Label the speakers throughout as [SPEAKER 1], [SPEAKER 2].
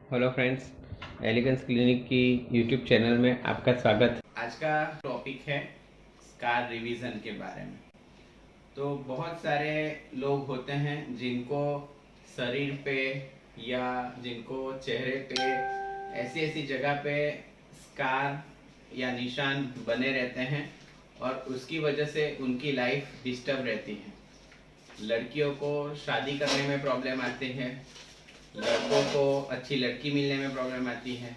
[SPEAKER 1] Hello friends, elegance clinic की YouTube channel में आपका स्वागत।
[SPEAKER 2] आज का टॉपिक है स्कार रिवीजन के बारे में। तो बहुत सारे लोग होते हैं जिनको शरीर पे या जिनको चेहरे पे ऐसी ऐसी जगह पे स्कार या निशान बने रहते हैं और उसकी वजह से उनकी लाइफ डिस्टर्ब रहती है। लड़कियों को शादी करने में प्रॉब्लम आती है, लड़कों को अच्छी लड़की मिलने में प्रॉब्लम आती है।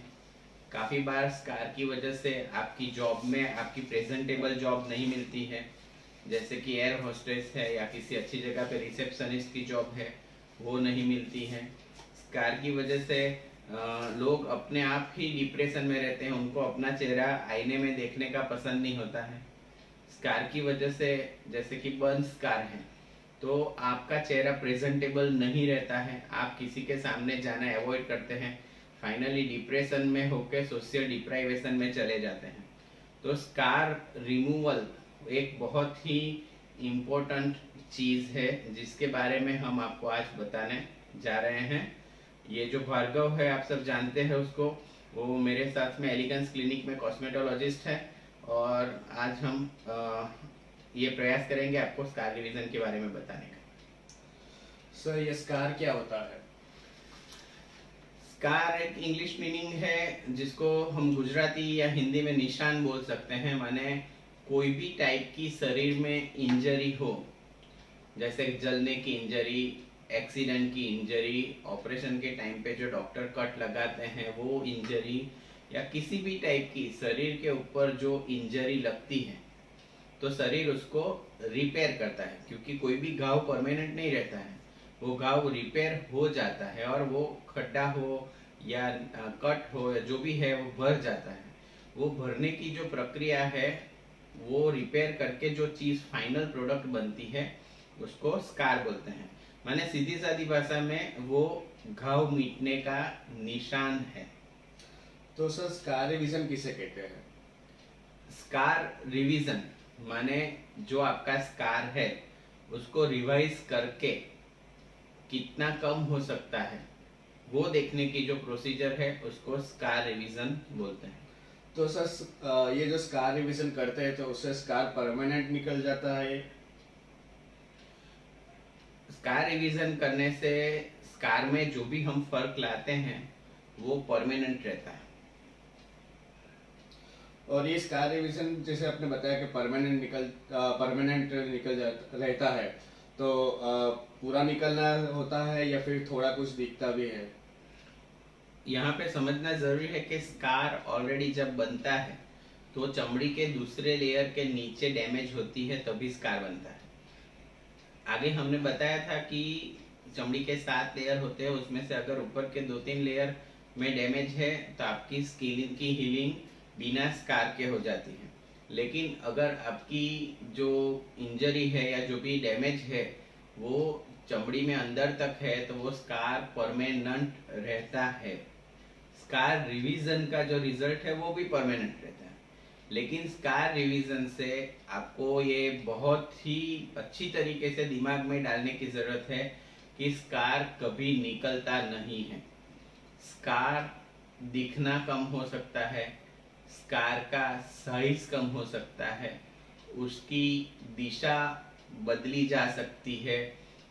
[SPEAKER 2] काफ़ी बार स्कार की वजह से आपकी जॉब में आपकी प्रेजेंटेबल जॉब नहीं मिलती है, जैसे कि एयर होस्टेस है या किसी अच्छी जगह पे रिसेप्शनिस्ट की जॉब है, वो नहीं मिलती है। स्कार की वजह से लोग अपने आप ही डिप्रेशन में रहते हैं, उनको अपना चेहरा आईने में देखने का पसंद नहीं होता है। स्कार की वजह से जैसे कि बर्न स्कार है तो आपका चेहरा प्रेजेंटेबल नहीं रहता है, आप किसी के सामने जाना अवॉइड करते हैं, फाइनली डिप्रेशन में होकर सोशल डिप्राइवेशन में चले जाते हैं। तो स्कार रिमूवल एक बहुत ही इम्पोर्टेंट चीज़ है जिसके बारे में हम आपको आज बताने जा रहे हैं। ये जो भार्गव है आप सब जानते हैं उसको, वो मेरे साथ में एलिगेंस क्लिनिक में कॉस्मेटोलॉजिस्ट है और आज हम ये प्रयास करेंगे आपको स्कार रिवीजन के बारे में बताने का।
[SPEAKER 3] सर, ये स्कार क्या होता है?
[SPEAKER 2] स्कार एक इंग्लिश मीनिंग है जिसको हम गुजराती या हिंदी में निशान बोल सकते हैं। माने कोई भी टाइप की शरीर में इंजरी हो, जैसे जलने की इंजरी, एक्सीडेंट की इंजरी, ऑपरेशन के टाइम पे जो डॉक्टर कट लगाते हैं वो इंजरी, या किसी भी टाइप की शरीर के ऊपर जो इंजरी लगती है तो शरीर उसको रिपेयर करता है, क्योंकि कोई भी घाव परमानेंट नहीं रहता है, वो घाव रिपेयर हो जाता है और वो खड्डा हो या कट हो या जो भी है वो भर जाता है। वो भरने की जो प्रक्रिया है, वो रिपेयर करके जो चीज़ फाइनल प्रोडक्ट बनती है उसको स्कार बोलते हैं। माने सीधी सादी भाषा में वो घाव मिटने का निशान है।
[SPEAKER 3] तो सर, स्कार रिवीजन किसे कहते हैं?
[SPEAKER 2] स्कार रिवीजन माने जो आपका स्कार है उसको रिवाइज करके कितना कम हो सकता है वो देखने की जो प्रोसीजर है उसको स्कार रिवीजन बोलते हैं।
[SPEAKER 3] तो सर, ये जो स्कार रिवीजन करते हैं तो उससे स्कार परमानेंट निकल जाता है?
[SPEAKER 2] स्कार रिवीजन करने से स्कार में जो भी हम फर्क लाते हैं वो परमानेंट रहता है।
[SPEAKER 3] और ये स्कार रिवीजन जैसे आपने बताया कि परमानेंट रहता है, तो पूरा निकलना होता है या फिर थोड़ा कुछ दिखता भी है?
[SPEAKER 2] यहाँ पे समझना जरूरी है कि स्कार ऑलरेडी जब बनता है तो चमड़ी के दूसरे लेयर के नीचे डैमेज होती है तभी स्कार बनता है। आगे हमने बताया था कि चमड़ी के 7 लेयर होते हैं, उसमें से अगर ऊपर के 2-3 लेयर में डैमेज है तो आपकी स्किन की हीलिंग बिना स्कार के हो जाती है। लेकिन अगर आपकी जो इंजरी है या जो भी डैमेज है वो चमड़ी में अंदर तक है तो वो स्कार परमानेंट रहता है। स्कार रिवीजन का जो रिजल्ट है वो भी परमानेंट रहता है, लेकिन स्कार रिवीजन से आपको ये बहुत ही अच्छी तरीके से दिमाग में डालने की जरूरत है कि स्कार कभी निकलता नहीं है। स्कार दिखना कम हो सकता है, स्कार का साइज कम हो सकता है, उसकी दिशा बदली जा सकती है,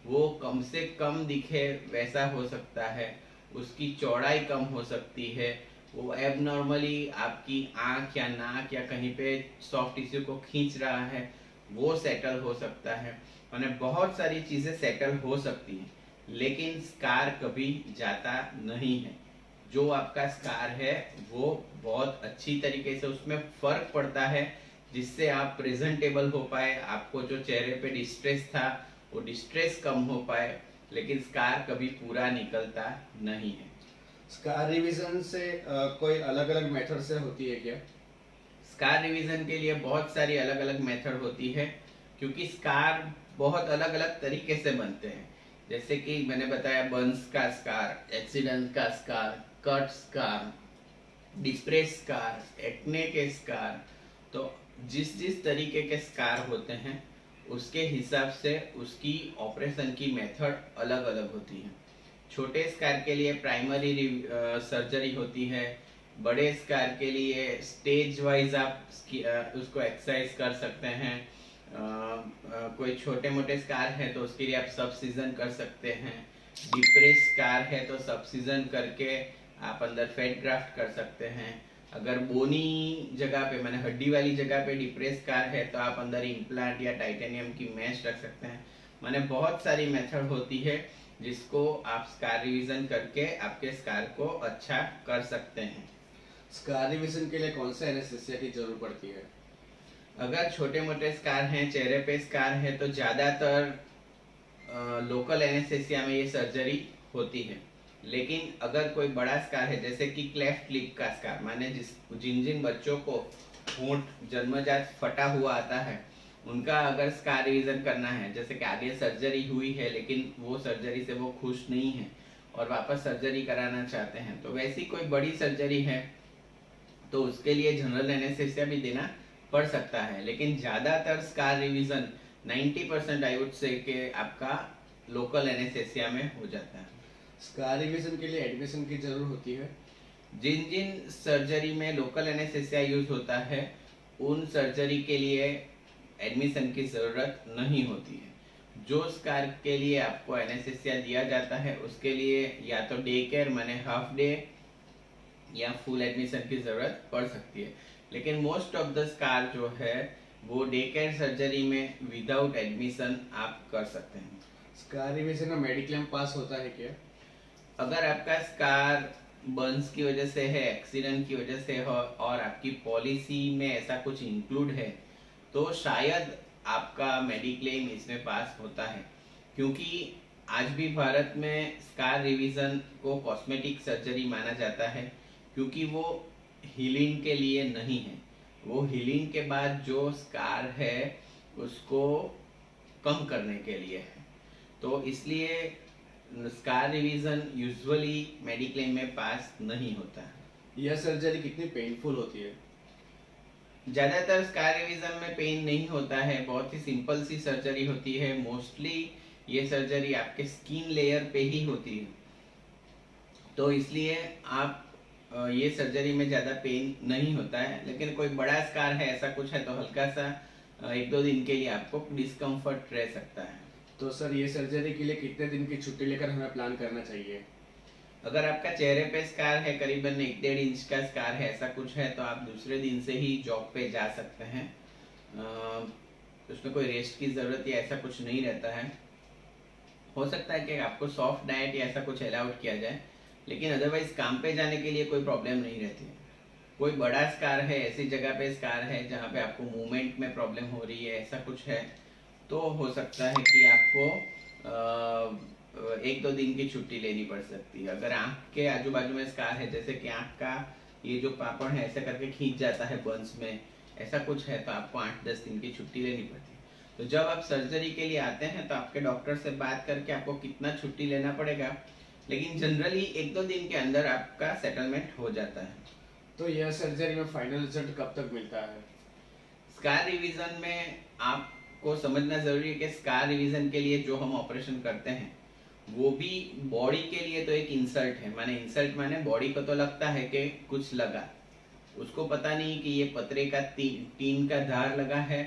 [SPEAKER 2] वो कम से कम दिखे वैसा हो सकता है, उसकी चौड़ाई कम हो सकती है, वो एबनॉर्मली आपकी आंख या नाक या कहीं पे सॉफ्ट टिश्यू को खींच रहा है वो सेटल हो सकता है। मैंने बहुत सारी चीज़ें सेटल हो सकती हैं, लेकिन स्कार कभी जाता नहीं है। जो आपका स्कार है वो बहुत अच्छी तरीके से उसमें फर्क पड़ता है जिससे आप प्रेजेंटेबल हो पाए, आपको जो चेहरे पे डिस्ट्रेस था वो डिस्ट्रेस कम हो पाए, लेकिन स्कार कभी पूरा निकलता नहीं है।
[SPEAKER 3] स्कार रिवीजन से कोई अलग अलग मेथड से होती है क्या?
[SPEAKER 2] स्कार रिवीजन के लिए बहुत सारी अलग अलग मेथड होती है, क्योंकि स्कार बहुत अलग अलग तरीके से बनते हैं। जैसे कि मैंने बताया बर्न्स का स्कार, एक्सीडेंट का scar, cut scar, depressed scar, acne के स्कार। तो जिस जिस तरीके के स्कार होते हैं उसके हिसाब से उसकी ऑपरेशन की मेथड अलग अलग होती है। छोटे स्कार के लिए प्राइमरी सर्जरी होती है, बड़े स्कार के लिए स्टेज वाइज आप उसको एक्सरसाइज कर सकते हैं। कोई छोटे मोटे स्कार है तो उसके लिए आप सब सीजन कर सकते हैं। डिप्रेस स्कार है तो सब सीजन करके आप अंदर फेट ग्राफ्ट कर सकते हैं। अगर बोनी जगह पे माने हड्डी वाली जगह पे डिप्रेस स्कार है तो आप अंदर इम्प्लांट या टाइटेनियम की मैश रख सकते हैं। माने बहुत सारी मेथड होती है जिसको आप स्कार रिवीजन करके आपके स्कार को अच्छा कर सकते हैं।
[SPEAKER 3] स्कार रिविजन के लिए कौन सा एनेस्थीसिया की जरूरत पड़ती है?
[SPEAKER 2] अगर छोटे मोटे स्कार हैं, चेहरे पे स्कार है, तो ज्यादातर लोकल एनेस्थीसिया में ये सर्जरी होती है। लेकिन अगर कोई बड़ा स्कार है, जैसे कि क्लेफ्ट लिप का स्कार, माने जिन जिन बच्चों को होंठ जन्मजात फटा हुआ आता है, उनका अगर स्कार रिवीजन करना है, जैसे कि आगे सर्जरी हुई है लेकिन वो सर्जरी से वो खुश नहीं है और वापस सर्जरी कराना चाहते हैं, तो वैसी कोई बड़ी सर्जरी है तो उसके लिए जनरल एनेस्थीसिया भी देना पड़ सकता है। लेकिन ज्यादातर scar revision 90% I would say कि आपका लोकल एनेस्थीसिया में हो जाता है।
[SPEAKER 3] स्कार रिविजन के लिए एडमिशन की जरूरत होती है?
[SPEAKER 2] जिन जिन सर्जरी में लोकल एनेस्थीसिया यूज होता है उन सर्जरी के लिए एडमिशन की जरूरत नहीं होती है। जो स्कार के लिए आपको एनेस्थीसिया दिया जाता है उसके लिए या तो डे केयर माने हाफ डे या फुल एडमिशन की जरूरत पड़ सकती है। लेकिन मोस्ट ऑफ द स्कार जो है वो डे केयर सर्जरी में विदाउट एडमिशन आप कर सकते हैं।
[SPEAKER 3] स्कार रिविजन में मेडिक्लेम पास होता है क्या?
[SPEAKER 2] अगर आपका स्कार बर्न्स की वजह से है, एक्सीडेंट की वजह से हो और आपकी पॉलिसी में ऐसा कुछ इंक्लूड है तो शायद आपका मेडिक्लेम इसमें पास होता है, क्योंकि आज भी भारत में स्कार रिवीजन को कॉस्मेटिक सर्जरी माना जाता है, क्योंकि वो हीलिंग के लिए नहीं है। वो हीलिंग के बाद जो स्कार है उसको कम करने के लिए है। तो इसलिए स्कार रिवीजन यूजुअली मेडिक्लेम में पास नहीं होता है।
[SPEAKER 3] यह सर्जरी कितनी पेनफुल होती है?
[SPEAKER 2] ज्यादातर स्कार रिवीजन में पेन नहीं होता है, बहुत ही सिंपल सी सर्जरी होती है। मोस्टली ये सर्जरी आपके स्किन लेयर पे ही होती है, तो इसलिए आप ये सर्जरी में ज्यादा पेन नहीं होता है। लेकिन कोई बड़ा स्कार है, ऐसा कुछ है, तो हल्का सा 1-2 दिन के लिए आपको डिस्कम्फर्ट रह सकता है।
[SPEAKER 3] तो सर ये सर्जरी के लिए कितने दिन की छुट्टी लेकर हमें प्लान करना चाहिए?
[SPEAKER 2] अगर आपका चेहरे पे स्कार है, करीबन 1-1.5 इंच का स्कार है, ऐसा कुछ है, तो आप दूसरे दिन से ही जॉब पे जा सकते हैं। उसमें कोई रेस्ट की जरूरत या ऐसा कुछ नहीं रहता है। हो सकता है कि आपको सॉफ्ट डाइट या ऐसा कुछ अलाउड किया जाए, लेकिन अदरवाइज काम पे जाने के लिए कोई प्रॉब्लम नहीं रहती है। कोई बड़ा स्कार है, ऐसी जगह पे स्कार है जहाँ पे आपको मूवमेंट में प्रॉब्लम हो रही है, ऐसा कुछ है, तो हो सकता है कि आपको 1-2 दिन की छुट्टी लेनी पड़ सकती है। अगर आंख के आजू बाजू में स्कार है, जैसे कि आंख का ये जो पापड़ है ऐसे करके खींच जाता है बर्न्स में, ऐसा कुछ है, तो आपको 8-10 दिन की छुट्टी लेनी पड़ती है। तो जब आप सर्जरी के लिए आते हैं तो आपके डॉक्टर से बात करके आपको कितना छुट्टी लेना पड़ेगा, लेकिन जनरली 1-2 दिन के अंदर आपका सेटलमेंट हो जाता है।
[SPEAKER 3] तो यह सर्जरी में फाइनल रिजल्ट कब तक मिलता है?
[SPEAKER 2] स्कार रिवीजन में आपको समझना जरूरी है कि स्कार रिवीजन के लिए जो हम ऑपरेशन करते हैं वो भी बॉडी के लिए तो एक इंसल्ट है। माने इंसल्ट माने बॉडी को तो लगता है कि कुछ लगा, उसको पता नहीं कि ये पतरे का टीन का धार लगा है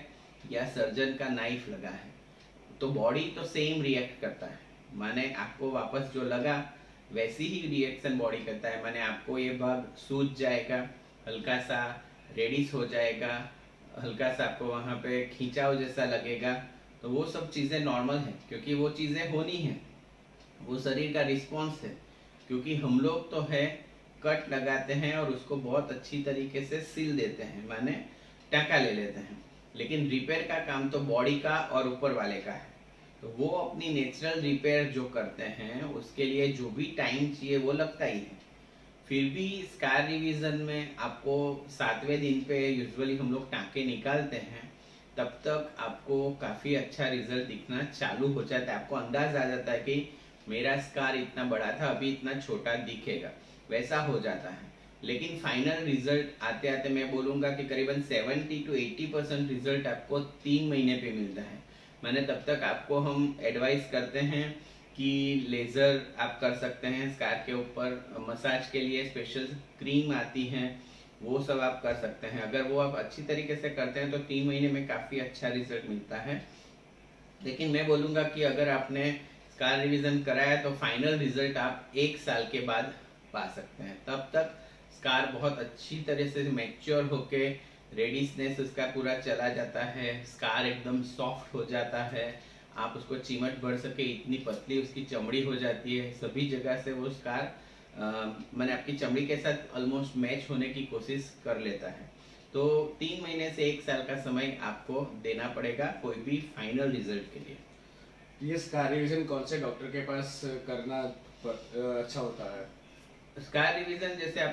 [SPEAKER 2] या सर्जन का नाइफ लगा है। तो बॉडी तो सेम रिएक्ट करता है, माने आपको वापस जो लगा वैसी ही रिएक्शन बॉडी करता है। माने आपको ये भाग सूज जाएगा, हल्का सा रेडिश हो जाएगा, हल्का सा आपको वहां पे खींचाव जैसा लगेगा, तो वो सब चीजें नॉर्मल है, क्योंकि वो चीजें होनी है, वो शरीर का रिस्पॉन्स है। क्योंकि हम लोग तो है कट लगाते हैं और उसको बहुत अच्छी तरीके से सिल देते हैं, माने टाँका ले लेते हैं, लेकिन रिपेयर का काम तो बॉडी का और ऊपर वाले का है। तो वो अपनी नेचुरल रिपेयर जो करते हैं उसके लिए जो भी टाइम चाहिए वो लगता ही है। फिर भी स्कार रिवीजन में आपको 7वें दिन पे यूजुअली हम लोग टाँके निकालते हैं, तब तक आपको काफी अच्छा रिजल्ट दिखना चालू हो जाता है। आपको अंदाज आ जाता है कि मेरा स्कार इतना बड़ा था, अभी इतना छोटा दिखेगा, वैसा हो जाता है। लेकिन फाइनल रिजल्ट आते आते मैं बोलूंगा कि करीबन 70 to 80% रिजल्ट आपको 3 महीने पे मिलता है। मैंने तब तक आपको हम एडवाइस करते हैं कि लेज़र आप कर सकते हैं स्कार के ऊपर, मसाज के लिए स्पेशल क्रीम आती हैं, वो सब आप कर सकते हैं। अगर वो आप अच्छी तरीके से करते हैं तो 3 महीने में काफ़ी अच्छा रिजल्ट मिलता है। लेकिन मैं बोलूँगा कि अगर आपने स्कार रिवीजन कराया तो फाइनल रिजल्ट आप 1 साल के बाद पा सकते हैं। तब तक स्कार बहुत अच्छी तरह से मैच्योर होके रेडिसनेस उसका पूरा चला जाता है, स्कार एकदम सॉफ्ट हो जाता है, आप उसको चिमट भर सके इतनी पतली उसकी चमड़ी हो जाती है, सभी जगह से वो स्कार मैंने आपकी चमड़ी के साथ ऑलमोस्ट मैच होने की कोशिश कर लेता है। तो 3 महीने से 1 साल का समय आपको देना पड़ेगा कोई भी फाइनल रिजल्ट के लिए।
[SPEAKER 3] ये स्कार रिविजन कौन से डॉक्टर के पास करना अच्छा होता है?
[SPEAKER 2] स्कार रिवीजन जैसे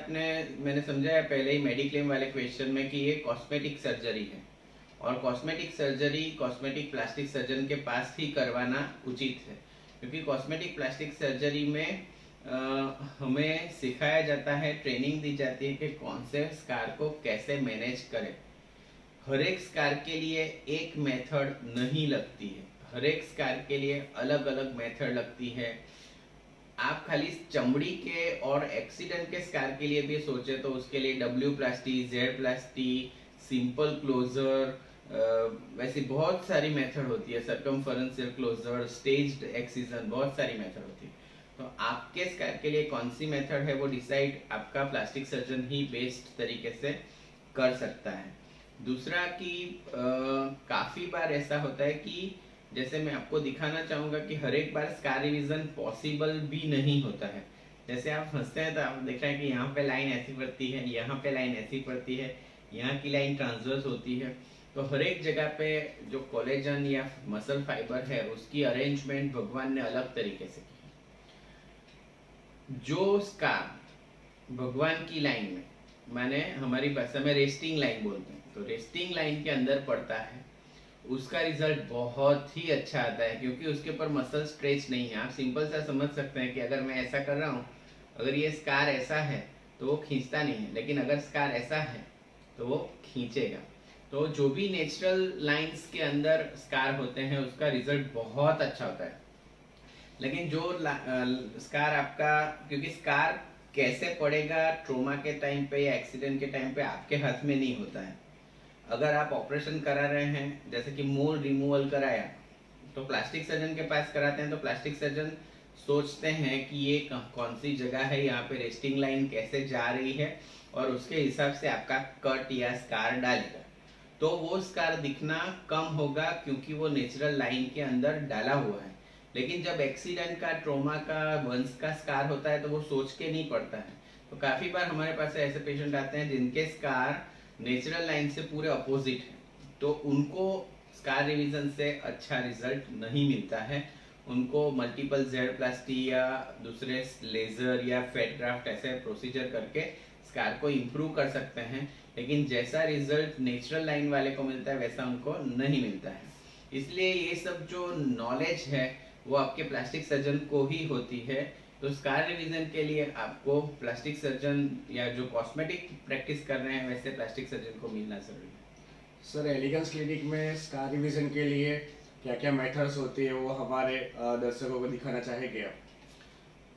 [SPEAKER 2] मैंने समझाया पहले ही मेडिक्लेम वाले क्वेश्चन में कि ये कॉस्मेटिक सर्जरी है, और cosmetic surgery cosmetic plastic surgeon के पास ही करवाना उचित है, क्योंकि कॉस्मेटिक प्लास्टिक सर्जरी में हमें सिखाया जाता है, ट्रेनिंग दी जाती है कि कौन से स्कार को कैसे मैनेज करें। हर एक स्कार के लिए एक मेथड नहीं लगती है, हर एक स्कार के लिए अलग अलग मेथड लगती है। आप खाली चमड़ी के और एक्सीडेंट के स्कार के लिए भी सोचे तो उसके लिए डब्ल्यू प्लास्टी, जेड प्लास्टी, सिंपल क्लोजर, वैसी बहुत सारी मेथड होती है, सर्कमफरेंशियल क्लोजर, स्टेज्ड एक्सिजन, बहुत सारी मेथड होती है। तो आपके स्कार के लिए कौन सी मेथड है वो डिसाइड आपका प्लास्टिक सर्जन ही बेस्ट तरीके से कर सकता है। दूसरा कि काफी बार ऐसा होता है कि जैसे मैं आपको दिखाना चाहूंगा कि हर एक बार स्कार रिवीजन पॉसिबल भी नहीं होता है। जैसे आप हंसते हैं तो आप देख रहे हैं कि यहाँ पे लाइन ऐसी पड़ती है, यहाँ पे लाइन ऐसी पड़ती है, यहाँ की लाइन ट्रांसवर्स होती है। तो हर एक जगह पे जो कोलेजन या मसल फाइबर है उसकी अरेंजमेंट भगवान ने अलग तरीके से की। जो स्कार भगवान की लाइन में, माने हमारी भाषा में रेस्टिंग लाइन बोलते हैं, तो रेस्टिंग लाइन के अंदर पड़ता है उसका रिजल्ट बहुत ही अच्छा आता है, क्योंकि उसके ऊपर मसल स्ट्रेच नहीं है। आप सिंपल सा समझ सकते हैं कि अगर मैं ऐसा कर रहा हूँ, अगर ये स्कार ऐसा है तो वो खींचता नहीं है, लेकिन अगर स्कार ऐसा है तो वो खींचेगा। तो जो भी नेचुरल लाइंस के अंदर स्कार होते हैं उसका रिजल्ट बहुत अच्छा होता है। लेकिन जो स्कार आपका, क्योंकि स्कार कैसे पड़ेगा ट्रोमा के टाइम पे या एक्सीडेंट के टाइम पे आपके हाथ में नहीं होता है। अगर आप ऑपरेशन करा रहे हैं, जैसे कि मोल रिमूवल कराया, तो प्लास्टिक सर्जन के पास कराते हैं तो प्लास्टिक सर्जन सोचते हैं कि ये कौन सी जगह है, यहाँ पे रेस्टिंग लाइन कैसे जा रही है, और उसके हिसाब से आपका कट या स्कार डालेगा। तो वो स्कार दिखना कम होगा क्योंकि वो नेचुरल लाइन के अंदर डाला हुआ है। लेकिन जब एक्सीडेंट का, ट्रोमा का, वंश का स्कार होता है तो वो सोच के नहीं पड़ता है। तो काफी बार हमारे पास ऐसे पेशेंट आते हैं जिनके स्कार नेचुरल लाइन से पूरे अपोजिट है, तो उनको स्कार रिवीजन से अच्छा रिजल्ट नहीं मिलता है। उनको मल्टीपल जेड प्लास्टी या दूसरे लेजर या फेट ग्राफ्ट ऐसे प्रोसीजर करके स्कार को इम्प्रूव कर सकते हैं, लेकिन जैसा रिजल्ट नेचुरल लाइन वाले को मिलता है वैसा उनको नहीं मिलता है। इसलिए ये सब जो नॉलेज है वो आपके प्लास्टिक सर्जन को ही होती है। तो स्कार रिवीजन के लिए आपको प्लास्टिक सर्जन या जो कॉस्मेटिक प्रैक्टिस कर रहे हैं वैसे प्लास्टिक सर्जन को मिलना जरूरी है।
[SPEAKER 3] सर, एलिगेंस क्लिनिक में स्कार रिवीजन के लिए क्या क्या मेथड्स होती है वो हमारे दर्शकों को दिखाना चाहेंगे आप?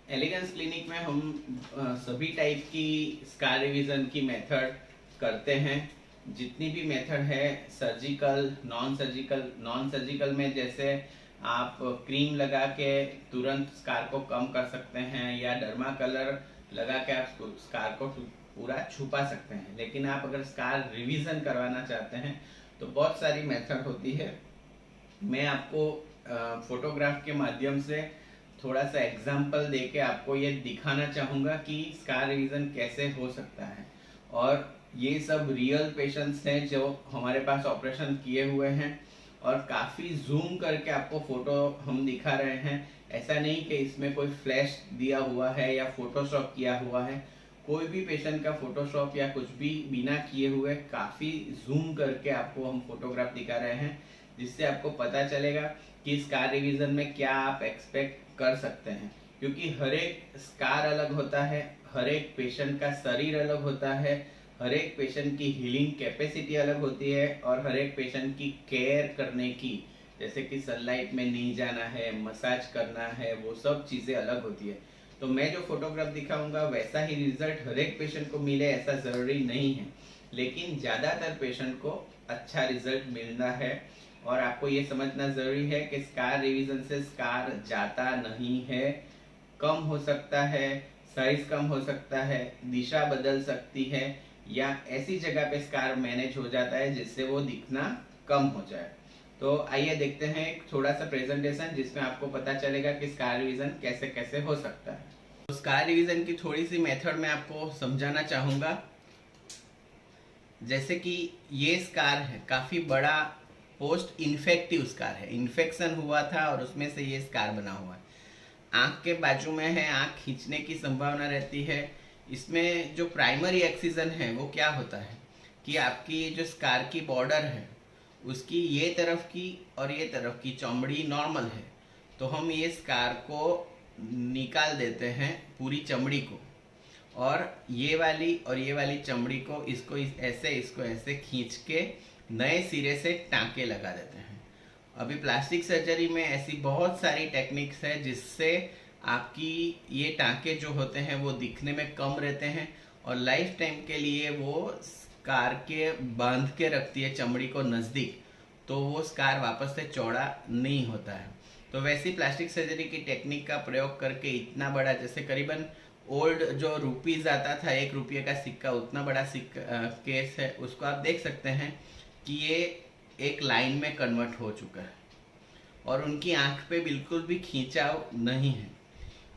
[SPEAKER 2] एलिगेंस क्लिनिक में हम सभी टाइप की स्कार रिवीजन की मेथड करते हैं। जितनी भी मेथड है, सर्जिकल, नॉन सर्जिकल में जैसे आप क्रीम लगा के तुरंत स्कार को कम कर सकते हैं, या डर्मा कलर लगा के आप स्कार को पूरा छुपा सकते हैं। लेकिन आप अगर स्कार रिवीजन करवाना चाहते हैं तो बहुत सारी मेथड होती है। मैं आपको फोटोग्राफ के माध्यम से थोड़ा सा एग्जाम्पल देके आपको ये दिखाना चाहूँगा कि स्कार रिवीजन कैसे हो सकता है। और ये सब रियल पेशेंट्स हैं जो हमारे पास ऑपरेशन किए हुए हैं, और काफ़ी जूम करके आपको फोटो हम दिखा रहे हैं। ऐसा नहीं कि इसमें कोई फ्लैश दिया हुआ है या फोटोशॉप किया हुआ है। कोई भी पेशेंट का फोटोशॉप या कुछ भी बिना किए हुए काफ़ी जूम करके आपको हम फोटोग्राफ दिखा रहे हैं, जिससे आपको पता चलेगा कि स्कार रिवीजन में क्या आप एक्सपेक्ट कर सकते हैं। क्योंकि हर एक स्कार अलग होता है, हर एक पेशेंट का शरीर अलग होता है, हर एक पेशेंट की हीलिंग कैपेसिटी अलग होती है, और हर एक पेशेंट की केयर करने की जैसे कि सनलाइट में नहीं जाना है, मसाज करना है, वो सब चीज़ें अलग होती है। तो मैं जो फोटोग्राफ दिखाऊंगा वैसा ही रिजल्ट हर एक पेशेंट को मिले ऐसा ज़रूरी नहीं है, लेकिन ज़्यादातर पेशेंट को अच्छा रिजल्ट मिलना है। और आपको ये समझना ज़रूरी है कि स्कार रिवीजन से स्कार जाता नहीं है, कम हो सकता है, साइज कम हो सकता है, दिशा बदल सकती है, या ऐसी जगह पे स्कार मैनेज हो जाता है जिससे वो दिखना कम हो जाए। तो आइए देखते हैं एक थोड़ा सा प्रेजेंटेशन जिसमें आपको पता चलेगा कि स्कार रिवीजन कैसे कैसे हो सकता है। तो स्कार रिवीजन की थोड़ी सी मेथड मैं आपको समझाना चाहूँगा। जैसे कि ये स्कार है, काफ़ी बड़ा पोस्ट इन्फेक्टिव स्कार है, इन्फेक्शन हुआ था और उसमें से ये स्कार बना हुआ है। आँख के बाजू में है, आँख खींचने की संभावना रहती है। इसमें जो प्राइमरी एक्सीजन है वो क्या होता है कि आपकी जो स्कार की बॉर्डर है उसकी ये तरफ की और ये तरफ की चमड़ी नॉर्मल है, तो हम ये स्कार को निकाल देते हैं पूरी चमड़ी को, और ये वाली चमड़ी को इसको ऐसे खींच के नए सिरे से टाँके लगा देते हैं। अभी प्लास्टिक सर्जरी में ऐसी बहुत सारी टेक्निक्स है जिससे आपकी ये टाँके जो होते हैं वो दिखने में कम रहते हैं और लाइफ टाइम के लिए वो स्कार के बांध के रखती है चमड़ी को नज़दीक, तो वो स्कार वापस से चौड़ा नहीं होता है। तो वैसी प्लास्टिक सर्जरी की टेक्निक का प्रयोग करके इतना बड़ा, जैसे करीबन ओल्ड जो रुपीज़ आता था, 1 रुपये का सिक्का, उतना बड़ा सिक्का केस है, उसको आप देख सकते हैं कि ये एक लाइन में कन्वर्ट हो चुका है और उनकी आंख पे बिल्कुल भी खींचाव नहीं है।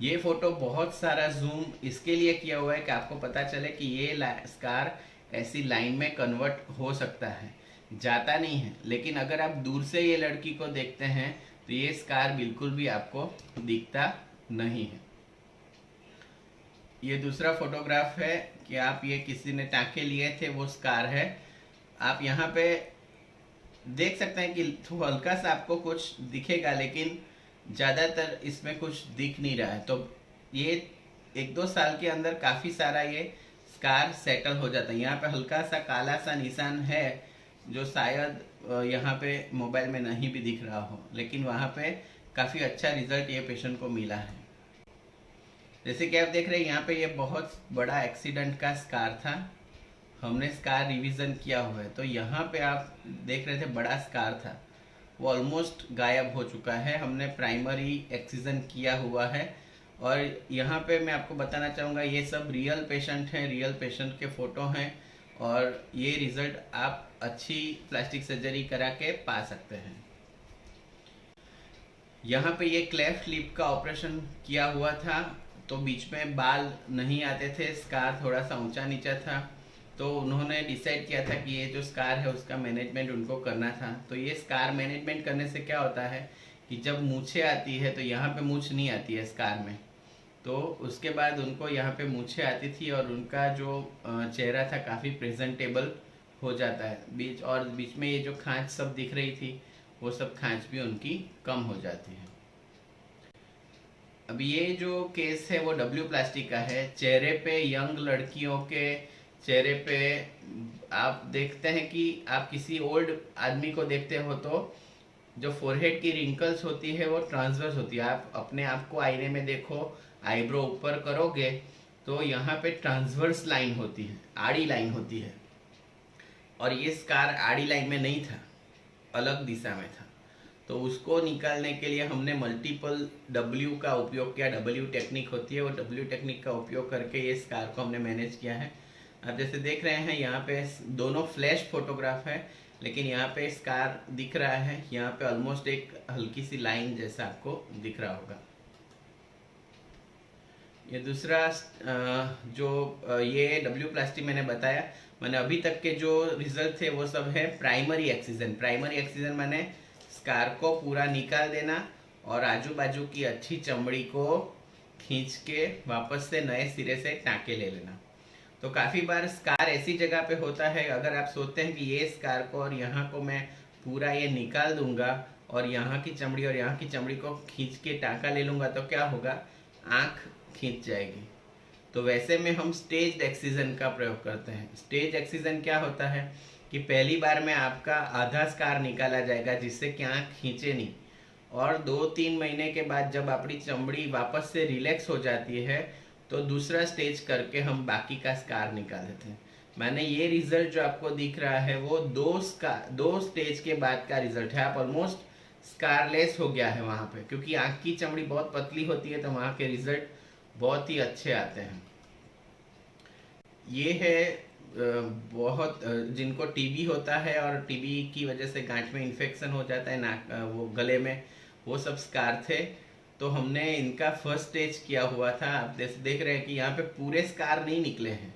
[SPEAKER 2] ये फोटो बहुत सारा जूम इसके लिए किया हुआ है कि आपको पता चले कि ये स्कार ऐसी लाइन में कन्वर्ट हो सकता है, जाता नहीं है। लेकिन अगर आप दूर से ये लड़की को देखते हैं तो ये स्कार बिल्कुल भी आपको दिखता नहीं है। ये दूसरा फोटोग्राफ है कि आप ये किसी ने टाँके लिए थे, वो स्कार है। आप यहाँ पे देख सकते हैं कि हल्का सा आपको कुछ दिखेगा लेकिन ज़्यादातर इसमें कुछ दिख नहीं रहा है। तो ये 1-2 साल के अंदर काफ़ी सारा ये स्कार सेटल हो जाता है। यहाँ पे हल्का सा काला सा निशान है जो शायद यहाँ पे मोबाइल में नहीं भी दिख रहा हो, लेकिन वहाँ पे काफ़ी अच्छा रिजल्ट ये पेशेंट को मिला है। जैसे कि आप देख रहे हैं यहाँ पे ये बहुत बड़ा एक्सीडेंट का स्कार था, हमने स्कार रिवीजन किया हुआ है। तो यहाँ पे आप देख रहे थे बड़ा स्कार था, वो ऑलमोस्ट गायब हो चुका है, हमने प्राइमरी एक्सीजन किया हुआ है। और यहाँ पे मैं आपको बताना चाहूँगा ये सब रियल पेशेंट हैं, रियल पेशेंट के फ़ोटो हैं और ये रिज़ल्ट आप अच्छी प्लास्टिक सर्जरी करा के पा सकते हैं। यहाँ पे ये क्लेफ्ट लिप का ऑपरेशन किया हुआ था, तो बीच में बाल नहीं आते थे, स्कार थोड़ा सा ऊंचा नीचा था, तो उन्होंने डिसाइड किया था कि ये जो स्कार है उसका मैनेजमेंट उनको करना था। तो ये स्कार मैनेजमेंट करने से क्या होता है कि जब मूछें आती है तो यहाँ पे मूछ नहीं आती है स्कार में, तो उसके बाद उनको यहाँ पे मूछें आती थी और उनका जो चेहरा था काफ़ी प्रेजेंटेबल हो जाता है। बीच में ये जो खांच सब दिख रही थी वो सब खांच भी उनकी कम हो जाती है। अब ये जो केस है वो डब्ल्यू प्लास्टिक का है। चेहरे पे यंग लड़कियों के चेहरे पे आप देखते हैं कि आप किसी ओल्ड आदमी को देखते हो तो जो फोरहेड की रिंकल्स होती है वो ट्रांसवर्स होती है। आप अपने आप को आईने में देखो, आईब्रो ऊपर करोगे तो यहाँ पे ट्रांसवर्स लाइन होती है, आड़ी लाइन होती है, और ये स्कार आड़ी लाइन में नहीं था, अलग दिशा में था। तो उसको निकालने के लिए हमने मल्टीपल डब्ल्यू का उपयोग किया। डब्ल्यू टेक्निक होती है, वो डब्ल्यू टेक्निक का उपयोग करके ये स्कार को हमने मैनेज किया है। आप जैसे देख रहे हैं यहाँ पे दोनों फ्लैश फोटोग्राफ है, लेकिन यहाँ पे स्कार दिख रहा है, यहाँ पे ऑलमोस्ट एक हल्की सी लाइन जैसा आपको दिख रहा होगा। ये दूसरा जो ये डब्ल्यू प्लास्टिक मैंने बताया, मैंने अभी तक के जो रिजल्ट थे वो सब है प्राइमरी एक्सीजन। प्राइमरी एक्सीजन मैंने स्कार को पूरा निकाल देना और आजू बाजू की अच्छी चमड़ी को खींच के वापस से नए सिरे से टाँके ले लेना। तो काफ़ी बार स्कार ऐसी जगह पे होता है, अगर आप सोचते हैं कि ये स्कार को और यहाँ को मैं पूरा ये निकाल दूंगा और यहाँ की चमड़ी और यहाँ की चमड़ी को खींच के टाँका ले लूँगा तो क्या होगा, आँख खींच जाएगी। तो वैसे में हम स्टेज एक्सीजन का प्रयोग करते हैं। स्टेज एक्सीजन क्या होता है कि पहली बार में आपका आधा स्कार निकाला जाएगा जिससे कि आँख खींचे नहीं, और 2-3 महीने के बाद जब अपनी चमड़ी वापस से रिलैक्स हो जाती है तो दूसरा स्टेज करके हम बाकी का स्कार निकाल देते हैं। मैंने ये रिजल्ट जो आपको दिख रहा है वो 2 स्टेज के बाद का रिजल्ट है। आप ऑलमोस्ट स्कारलेस हो गया है वहाँ पे, क्योंकि आँख की चमड़ी बहुत पतली होती है तो वहाँ के रिजल्ट बहुत ही अच्छे आते हैं। ये है बहुत जिनको टीबी होता है और टीबी की वजह से गांठ में इन्फेक्शन हो जाता है, नाक वो गले में, वो सब स्कार थे। तो हमने इनका फर्स्ट स्टेज किया हुआ था। आप देख रहे हैं कि यहाँ पे पूरे स्कार नहीं निकले हैं,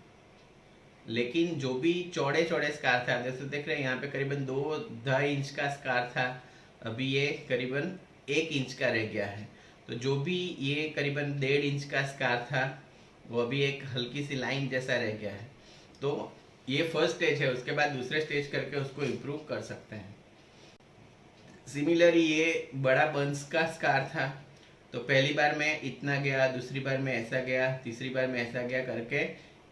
[SPEAKER 2] लेकिन जो भी चौड़े चौड़े स्कार थे, आप जैसे देख रहे हैं यहाँ पे करीबन 2-2.5 इंच का स्कार था, अभी ये करीबन 1 इंच का रह गया है। तो जो भी ये करीबन 1.5 इंच का स्कार था वो अभी एक हल्की सी लाइन जैसा रह गया है। तो ये फर्स्ट स्टेज है, उसके बाद दूसरे स्टेज करके उसको इम्प्रूव कर सकते हैं। सिमिलरली ये बड़ा बंस का स्कार था, तो पहली बार में इतना गया, दूसरी बार में ऐसा गया, तीसरी बार में ऐसा गया, करके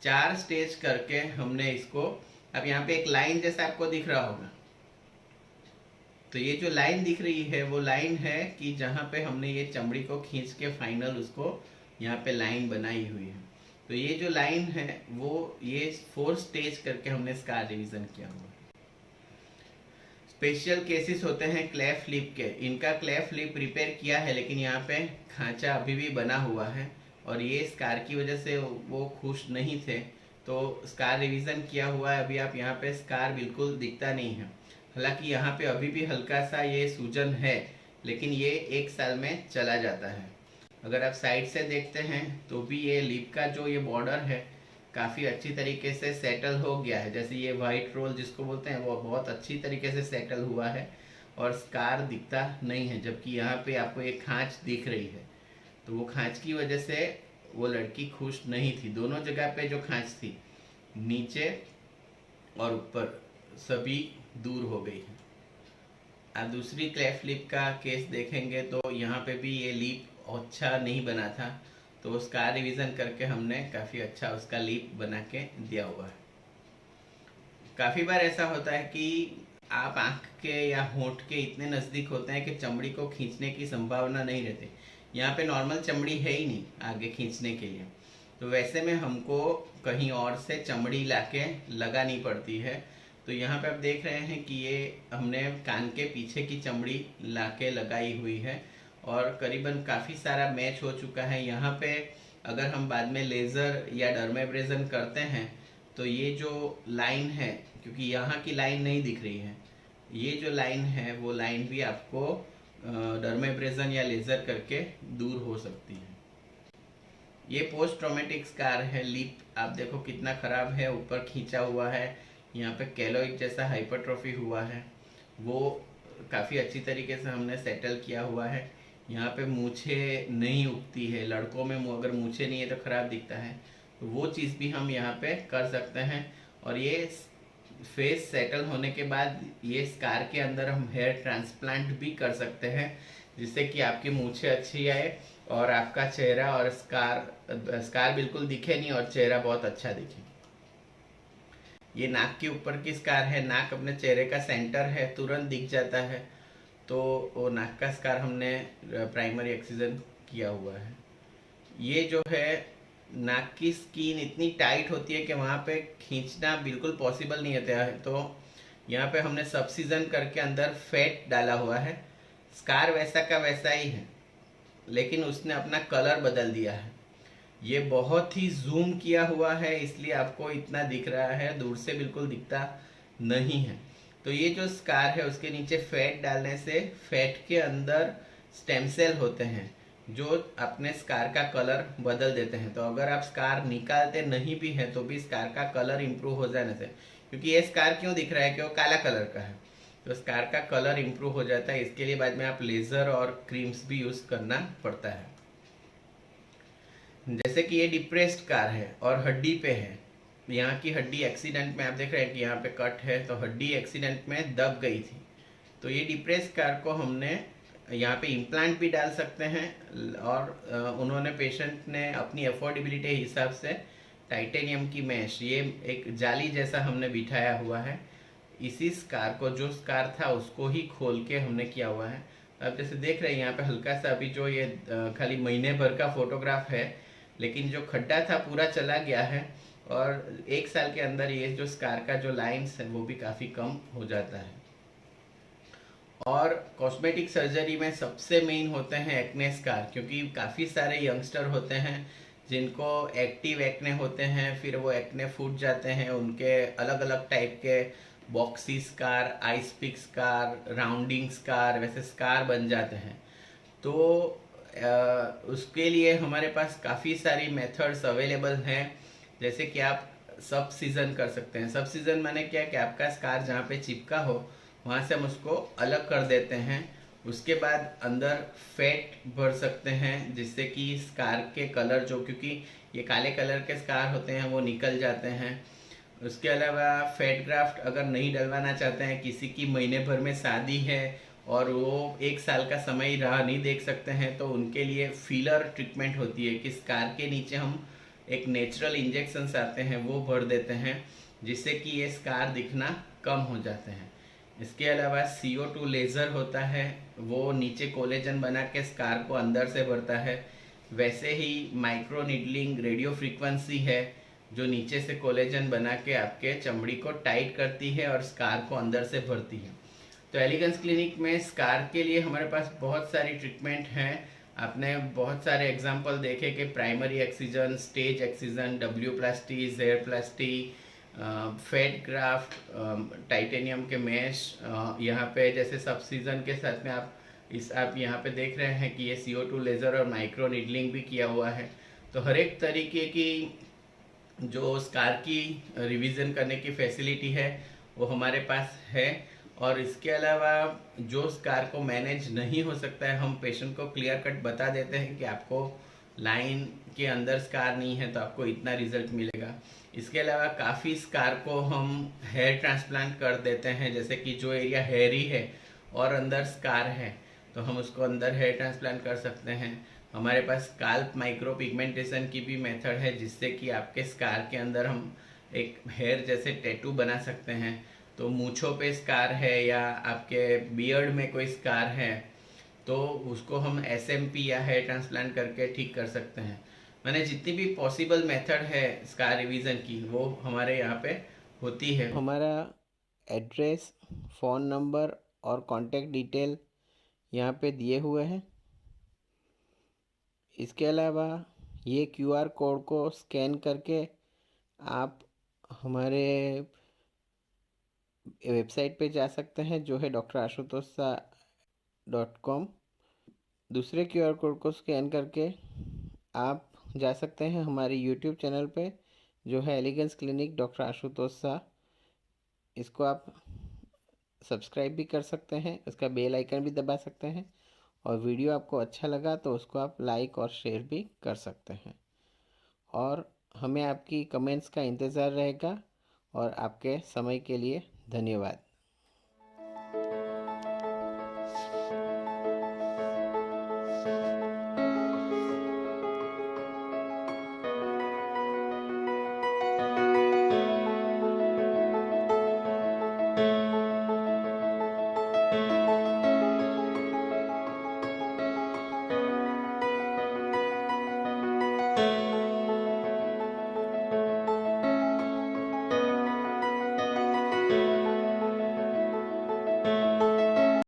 [SPEAKER 2] 4 स्टेज करके हमने इसको, अब यहाँ पे एक लाइन जैसा आपको दिख रहा होगा, तो ये जो लाइन दिख रही है वो लाइन है कि जहाँ पे हमने ये चमड़ी को खींच के फाइनल उसको यहाँ पे लाइन बनाई हुई है। तो ये जो लाइन है वो ये 4 स्टेज करके हमने स्कार रिवीजन किया हुआ है। स्पेशल केसेस होते हैं क्लेफ्ट लिप के, इनका क्लेफ्ट लिप रिपेयर किया है लेकिन यहाँ पे खांचा अभी भी बना हुआ है और ये स्कार की वजह से वो खुश नहीं थे, तो स्कार रिवीजन किया हुआ है। अभी आप यहाँ पे स्कार बिल्कुल दिखता नहीं है, हालांकि यहाँ पे अभी भी हल्का सा ये सूजन है, लेकिन ये 1 साल में चला जाता है। अगर आप साइड से देखते हैं तो भी ये लिप का जो ये बॉर्डर है काफ़ी अच्छी तरीके से सेटल हो गया है, जैसे ये वाइट रोल जिसको बोलते हैं वो बहुत अच्छी तरीके से सेटल हुआ है और स्कार दिखता नहीं है। जबकि यहाँ पे आपको एक खांच दिख रही है, तो वो खांच की वजह से वो लड़की खुश नहीं थी। दोनों जगह पे जो खांच थी, नीचे और ऊपर, सभी दूर हो गई है। आप दूसरी क्लेफ्ट लिप का केस देखेंगे तो यहाँ पे भी ये लिप अच्छा नहीं बना था, तो उसका रिवीजन करके हमने काफ़ी अच्छा उसका लिप बना के दिया हुआ है। काफ़ी बार ऐसा होता है कि आप आँख के या होंठ के इतने नज़दीक होते हैं कि चमड़ी को खींचने की संभावना नहीं रहती। यहाँ पे नॉर्मल चमड़ी है ही नहीं आगे खींचने के लिए, तो वैसे में हमको कहीं और से चमड़ी लाके लगानी पड़ती है। तो यहाँ पे आप देख रहे हैं कि ये हमने कान के पीछे की चमड़ी लाके लगाई हुई है और करीबन काफ़ी सारा मैच हो चुका है। यहाँ पे अगर हम बाद में लेज़र या डर्मेब्रेजन करते हैं तो ये जो लाइन है, क्योंकि यहाँ की लाइन नहीं दिख रही है, ये जो लाइन है वो लाइन भी आपको डर्मेब्रेजन या लेज़र करके दूर हो सकती है। ये पोस्ट ट्रॉमेटिक स्कार है। लिप आप देखो कितना ख़राब है, ऊपर खींचा हुआ है, यहाँ पे केलोइड जैसा हाइपरट्रोफी हुआ है, वो काफ़ी अच्छी तरीके से हमने सेटल किया हुआ है। यहाँ पे मूछें नहीं उगती है, लड़कों में अगर मूछें नहीं है तो ख़राब दिखता है, तो वो चीज़ भी हम यहाँ पे कर सकते हैं। और ये फेस सेटल होने के बाद ये स्कार के अंदर हम हेयर ट्रांसप्लांट भी कर सकते हैं, जिससे कि आपकी मूछें अच्छी आए और आपका चेहरा और स्कार बिल्कुल दिखे नहीं और चेहरा बहुत अच्छा दिखे। ये नाक के ऊपर की स्कार है, नाक अपने चेहरे का सेंटर है, तुरंत दिख जाता है, तो वो नाक का स्कार हमने प्राइमरी एक्सीजन किया हुआ है। ये जो है नाक की स्किन इतनी टाइट होती है कि वहाँ पे खींचना बिल्कुल पॉसिबल नहीं होता है, तो यहाँ पे हमने सबसीजन करके अंदर फैट डाला हुआ है। स्कार वैसा का वैसा ही है, लेकिन उसने अपना कलर बदल दिया है। ये बहुत ही जूम किया हुआ है, इसलिए आपको इतना दिख रहा है, दूर से बिल्कुल दिखता नहीं है। तो ये जो स्कार है उसके नीचे फैट डालने से फैट के अंदर स्टेम सेल होते हैं जो अपने स्कार का कलर बदल देते हैं। तो अगर आप स्कार निकालते नहीं भी हैं तो भी स्कार का कलर इम्प्रूव हो जाने से, क्योंकि ये स्कार क्यों दिख रहा है कि वो काला कलर का है, तो स्कार का कलर इम्प्रूव हो जाता है। इसके लिए बाद में आप लेज़र और क्रीम्स भी यूज़ करना पड़ता है। जैसे कि ये डिप्रेस्ड स्कार है और हड्डी पे है, यहाँ की हड्डी एक्सीडेंट में आप देख रहे हैं कि यहाँ पे कट है, तो हड्डी एक्सीडेंट में दब गई थी, तो ये डिप्रेस्ड स्कार को हमने यहाँ पे इम्प्लांट भी डाल सकते हैं। और उन्होंने पेशेंट ने अपनी अफोर्डेबिलिटी हिसाब से टाइटेनियम की मैश, ये एक जाली जैसा हमने बिठाया हुआ है, इसी स्कार को, जो स्कार था उसको ही खोल के हमने किया हुआ है। आप जैसे देख रहे हैं यहाँ पे हल्का सा अभी जो ये खाली महीने भर का फोटोग्राफ है, लेकिन जो खड्डा था पूरा चला गया है और 1 साल के अंदर ये जो स्कार का जो लाइंस है वो भी काफ़ी कम हो जाता है। और कॉस्मेटिक सर्जरी में सबसे मेन होते हैं एक्ने स्कार, क्योंकि काफ़ी सारे यंगस्टर होते हैं जिनको एक्टिव एक्ने होते हैं, फिर वो एक्ने फूट जाते हैं, उनके अलग अलग टाइप के boxy scar, ice pick scar, rounding scar, वैसे स्कार बन जाते हैं। तो उसके लिए हमारे पास काफ़ी सारी मेथड्स अवेलेबल हैं। जैसे कि आप सब सीजन कर सकते हैं। सब सीजन माने क्या कि आपका स्कार जहाँ पे चिपका हो वहाँ से हम उसको अलग कर देते हैं। उसके बाद अंदर फैट भर सकते हैं जिससे कि स्कार के कलर जो, क्योंकि ये काले कलर के स्कार होते हैं, वो निकल जाते हैं। उसके अलावा फैट ग्राफ्ट अगर नहीं डलवाना चाहते हैं, किसी की महीने भर में शादी है और वो 1 साल का समय राह नहीं देख सकते हैं, तो उनके लिए फिलर ट्रीटमेंट होती है कि स्कार के नीचे हम एक नेचुरल इंजेक्शन आते हैं वो भर देते हैं, जिससे कि ये स्कार दिखना कम हो जाते हैं। इसके अलावा CO2 लेज़र होता है, वो नीचे कोलेजन बना के स्कार को अंदर से भरता है। वैसे ही माइक्रो नीडलिंग रेडियो फ्रीक्वेंसी है जो नीचे से कोलेजन बना के आपके चमड़ी को टाइट करती है और स्कार को अंदर से भरती है। तो एलिगेंस क्लिनिक में स्कार के लिए हमारे पास बहुत सारी ट्रीटमेंट हैं। आपने बहुत सारे एग्जांपल देखे कि primary excision, stage excision, W plasty, Z plasty, fat graft, titanium के मैश, यहाँ पे जैसे सब सीजन के साथ में आप यहाँ पे देख रहे हैं कि ये CO2 लेज़र और माइक्रो नीडलिंग भी किया हुआ है। तो हर एक तरीके की जो स्कार की रिवीजन करने की फैसिलिटी है वो हमारे पास है। और इसके अलावा जो स्कार को मैनेज नहीं हो सकता है, हम पेशेंट को क्लियर कट बता देते हैं कि आपको लाइन के अंदर स्कार नहीं है तो आपको इतना रिजल्ट मिलेगा। इसके अलावा काफ़ी स्कार को हम हेयर ट्रांसप्लांट कर देते हैं, जैसे कि जो एरिया हेयरी है और अंदर स्कार है तो हम उसको अंदर हेयर ट्रांसप्लांट कर सकते हैं। हमारे पास स्काल्प माइक्रो पिगमेंटेशन की भी मेथड है, जिससे कि आपके स्कार के अंदर हम एक हेयर जैसे टैटू बना सकते हैं। तो मूंछों पे स्कार है या आपके बियर्ड में कोई स्कार है तो उसको हम SMP या हेयर ट्रांसप्लांट करके ठीक कर सकते हैं। मैंने जितनी भी पॉसिबल मेथड है स्कार रिवीजन की वो हमारे यहाँ पे होती है।
[SPEAKER 1] हमारा एड्रेस, फ़ोन नंबर और कॉन्टैक्ट डिटेल यहाँ पे दिए हुए हैं। इसके अलावा ये QR कोड को स्कैन करके आप हमारे वेबसाइट पे जा सकते हैं जो है drashutosha.com। दूसरे QR कोड को स्कैन करके आप जा सकते हैं हमारे YouTube चैनल पे जो है elegance clinic doctor Ashutosh Shah. इसको आप सब्सक्राइब भी कर सकते हैं, इसका बेल आइकन भी दबा सकते हैं और वीडियो आपको अच्छा लगा तो उसको आप लाइक और शेयर भी कर सकते हैं। और हमें आपकी कमेंट्स का इंतज़ार रहेगा। और आपके समय के लिए धन्यवाद।